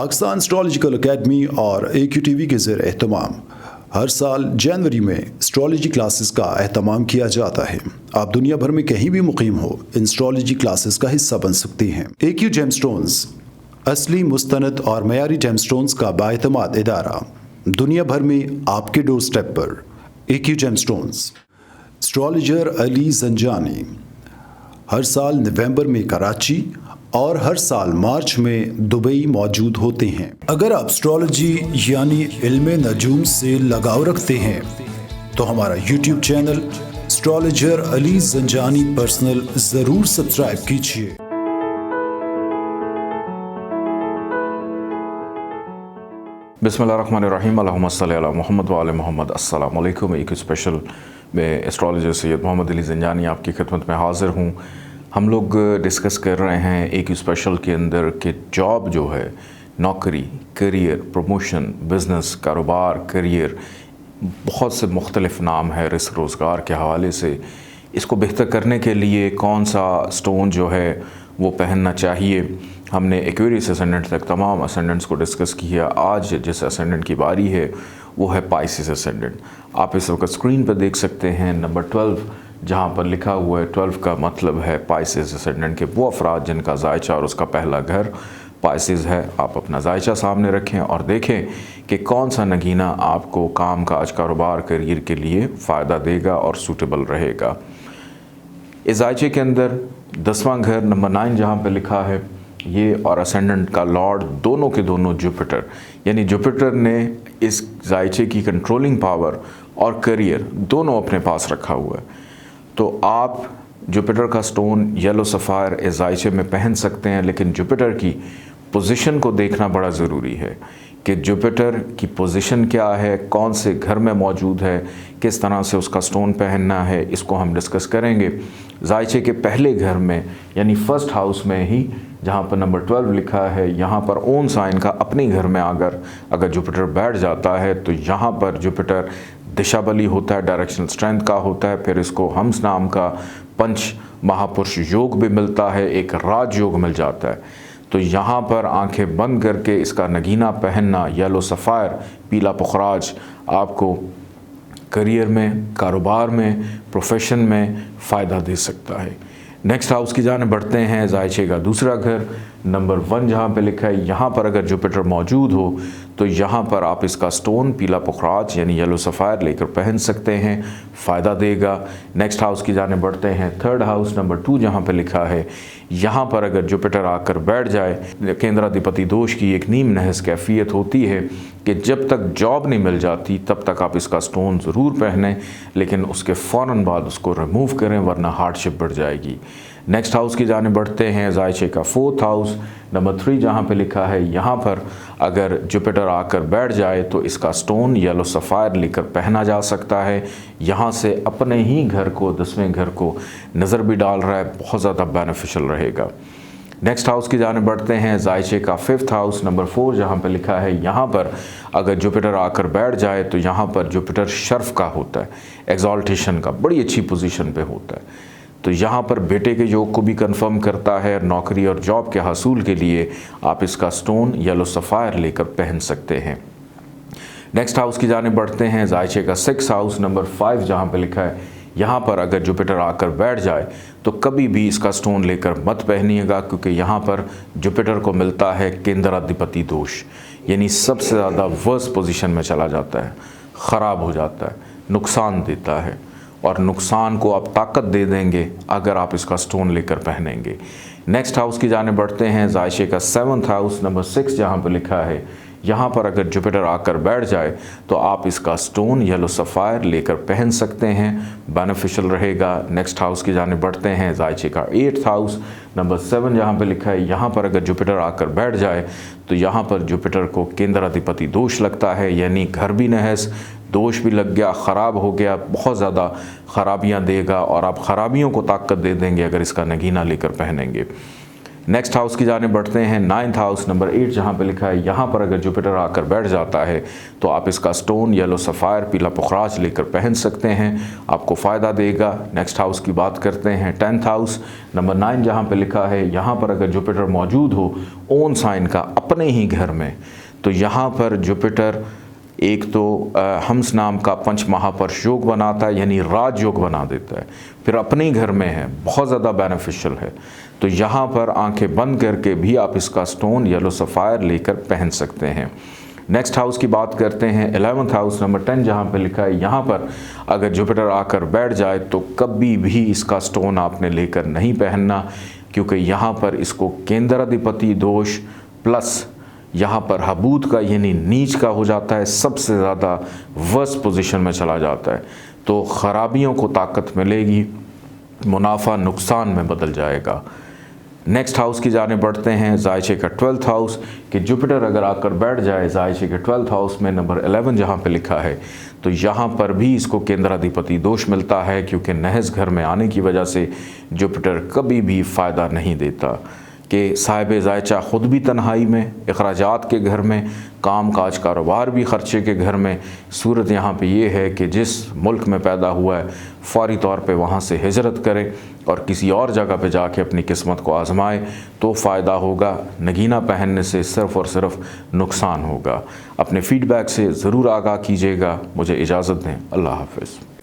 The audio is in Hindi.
पाकिस्तान एस्ट्रोलॉजिकल एकेडमी और AQ TV के ज़ेर एहतमाम हर साल जनवरी में एस्ट्रोलॉजी क्लासेस का एहतमाम किया जाता है। आप दुनिया भर में कहीं भी मुकीम हो, इन एस्ट्रोलॉजी क्लासेस का हिस्सा बन सकते हैं। AQ जेमस्टोन्स असली, मुस्तनद और मयारी जेमस्टोन्स का बाएतमाद इदारा, दुनिया भर में आपके डोर स्टेप पर। AQ gemstones. Astrologer Ali Zanjani हर साल नवंबर में कराची और हर साल मार्च में दुबई मौजूद होते हैं। अगर आप एस्ट्रोलॉजी यानी इल्म नजूम से लगाव रखते हैं तो हमारा YouTube channel astrologer Ali Zanjani personal ज़रूर सब्सक्राइब कीजिए। बिस्मिल्लाहिर्रहमानिर्रहीम, अल्लाहुम्मा सल्ली अला मुहम्मद व आले मुहम्मद। अस्सलाम वालेकुम। एक स्पेशल में एस्ट्रोलॉजर सैयद मोहम्मद अली ज़ंजानी आपकी खिदमत में हाज़िर हूँ। हम लोग डिस्कस कर रहे हैं एक स्पेशल के अंदर कि जॉब जो है, नौकरी, करियर, प्रमोशन, बिज़नेस, कारोबार, करियर, बहुत से मुख्तलिफ़ नाम है रिस्क रोज़गार के हवाले से। इसको बेहतर करने के लिए कौन सा स्टोन जो है वो पहनना चाहिए। हमने एक्वेरियस असेंडेंट तक तमाम असेंडेंट्स को डिस्कस किया। आज जिस असेंडेंट की बारी है वो है पाइसेस असेंडेंट। आप इस वक्त स्क्रीन पर देख सकते हैं नंबर 12 जहाँ पर लिखा हुआ है। 12 का मतलब है पाइसेस असेंडेंट के वो अफराद जिनका जायचा और उसका पहला घर पाइसेस है। आप अपना जायचा सामने रखें और देखें कि कौन सा नगीना आपको काम काज, कारोबार, करियर के लिए फ़ायदा देगा और सूटेबल रहेगा। इस जायचे के अंदर 10वां घर नंबर 9 जहाँ पे लिखा है, ये और असेंडेंट का लॉर्ड दोनों के दोनों जुपिटर, यानी जुपिटर ने इस जायचे की कंट्रोलिंग पावर और करियर दोनों अपने पास रखा हुआ है। तो आप जुपिटर का स्टोन येलो सफ़ायर इस जायचे में पहन सकते हैं, लेकिन जुपिटर की पोजीशन को देखना बड़ा ज़रूरी है कि जुपिटर की पोजीशन क्या है, कौन से घर में मौजूद है, किस तरह से उसका स्टोन पहनना है। इसको हम डिस्कस करेंगे। जायचे के पहले घर में यानी फर्स्ट हाउस में ही जहाँ पर नंबर 12 लिखा है, यहाँ पर ओन साइन का अपने घर में अगर जुपिटर बैठ जाता है तो यहाँ पर जुपिटर दिशा बली होता है, डायरेक्शनल स्ट्रेंथ का होता है। फिर इसको हम्स नाम का पंच महापुरुष योग भी मिलता है, एक राज योग मिल जाता है। तो यहाँ पर आंखें बंद करके इसका नगीना पहनना येलो सफ़ायर, पीला पुखराज, आपको करियर में, कारोबार में, प्रोफेशन में फ़ायदा दे सकता है। नेक्स्ट हाउस की जाने बढ़ते हैं। जायचे का दूसरा घर नंबर 1 जहाँ पे लिखा है, यहाँ पर अगर जुपिटर मौजूद हो तो यहाँ पर आप इसका स्टोन पीला पुखराज यानी येलो सफ़ायर लेकर पहन सकते हैं, फ़ायदा देगा। नेक्स्ट हाउस की जाने बढ़ते हैं। थर्ड हाउस नंबर 2 जहाँ पे लिखा है, यहाँ पर अगर जुपिटर आकर बैठ जाए, केंद्राधिपति दोष की एक नीम नहस कैफियत होती है कि जब तक जॉब नहीं मिल जाती तब तक आप इसका स्टोन ज़रूर पहनें, लेकिन उसके फ़ौरन बाद उसको रिमूव करें वरना हार्डशिप बढ़ जाएगी। नेक्स्ट हाउस की जाने बढ़ते हैं। जायचे का 4th हाउस नंबर 3 जहाँ पे लिखा है, यहाँ पर अगर जुपिटर आकर बैठ जाए तो इसका स्टोन येलो सफ़ायर लेकर पहना जा सकता है। यहाँ से अपने ही घर को, 10वें घर को नज़र भी डाल रहा है, बहुत ज़्यादा बेनिफिशियल रहेगा। नेक्स्ट हाउस की जाने बढ़ते हैं। जायचे का 5th हाउस नंबर 4 जहाँ पे लिखा है, यहाँ पर अगर जुपिटर आकर बैठ जाए तो यहाँ पर जुपिटर शर्फ का होता है, एग्जॉल्टेशन का, बड़ी अच्छी पोजीशन पे होता है। तो यहाँ पर बेटे के योग को भी कंफर्म करता है। नौकरी और जॉब के हासूल के लिए आप इसका स्टोन येलो सफ़ायर लेकर पहन सकते हैं। नेक्स्ट हाउस की जाने बढ़ते हैं। जायचे का 6th हाउस नंबर 5 जहाँ पे लिखा है, यहाँ पर अगर जुपिटर आकर बैठ जाए तो कभी भी इसका स्टोन लेकर मत पहनिएगा, क्योंकि यहाँ पर जुपिटर को मिलता है केंद्राधिपति दोष, यानी सबसे ज़्यादा वर्स्ट पोजीशन में चला जाता है, ख़राब हो जाता है, नुकसान देता है, और नुकसान को आप ताकत दे देंगे अगर आप इसका स्टोन लेकर पहनेंगे। नेक्स्ट हाउस की जाने बढ़ते हैं। जायचे का 7th हाउस नंबर 6 जहाँ पर लिखा है, यहाँ पर अगर जुपिटर आकर बैठ जाए तो आप इसका स्टोन येलो सफ़ायर लेकर पहन सकते हैं, बेनिफिशियल रहेगा। नेक्स्ट हाउस की जाने बढ़ते हैं। जायचे का 8th हाउस नंबर 7 जहाँ पे लिखा है, यहाँ पर अगर जुपिटर आकर बैठ जाए तो यहाँ पर जुपिटर को केंद्राधिपति दोष लगता है, यानी घर भी नहस, दोष भी लग गया, ख़राब हो गया, बहुत ज़्यादा ख़राबियाँ देगा और आप ख़राबियों को ताकत दे देंगे अगर इसका नगीना लेकर पहनेंगे। नेक्स्ट हाउस की जाने बढ़ते हैं, 9th हाउस नंबर 8 जहाँ पे लिखा है, यहाँ पर अगर जुपिटर आकर बैठ जाता है तो आप इसका स्टोन येलो सफ़ायर पीला पुखराज लेकर पहन सकते हैं, आपको फ़ायदा देगा। नेक्स्ट हाउस की बात करते हैं, 10th हाउस नंबर 9 जहाँ पे लिखा है, यहाँ पर अगर जुपिटर मौजूद हो ओन साइन का अपने ही घर में, तो यहाँ पर जुपिटर एक तो हम्स नाम का पंच महापर्श योग बनाता है, यानी राज योग बना देता है, फिर अपने घर में है, बहुत ज़्यादा बेनिफिशियल है। तो यहाँ पर आंखें बंद करके भी आप इसका स्टोन येलो सफ़ायर लेकर पहन सकते हैं। नेक्स्ट हाउस की बात करते हैं, 11th हाउस नंबर 10 जहाँ पे लिखा है, यहाँ पर अगर जुपिटर आकर बैठ जाए तो कभी भी इसका स्टोन आपने लेकर नहीं पहनना, क्योंकि यहाँ पर इसको केंद्राधिपति दोष प्लस यहाँ पर हबूत का यानी नीच का हो जाता है, सबसे ज़्यादा वर्स्ट पोजीशन में चला जाता है। तो ख़राबियों को ताकत मिलेगी, मुनाफा नुकसान में बदल जाएगा। नेक्स्ट हाउस की जाने बढ़ते हैं, जायचे का 12th हाउस कि जुपिटर अगर आकर बैठ जाए जायचे के 12th हाउस में नंबर 11 जहाँ पे लिखा है, तो यहाँ पर भी इसको केंद्राधिपति दोष मिलता है, क्योंकि नहस घर में आने की वजह से जुपिटर कभी भी फ़ायदा नहीं देता कि साहिब जायचा ख़ुद भी तन्हाई में, अखराजात के घर में, काम काज कारोबार भी ख़र्चे के घर में। सूरत यहाँ पे ये है कि जिस मुल्क में पैदा हुआ है फ़ौरी तौर पे वहाँ से हिजरत करे और किसी और जगह पे जाके अपनी किस्मत को आजमाए तो फ़ायदा होगा। नगीना पहनने से सिर्फ़ और सिर्फ नुकसान होगा। अपने फ़ीडबैक से ज़रूर आगाह कीजिएगा। मुझे इजाज़त दें। अल्लाह हाफ़िज़।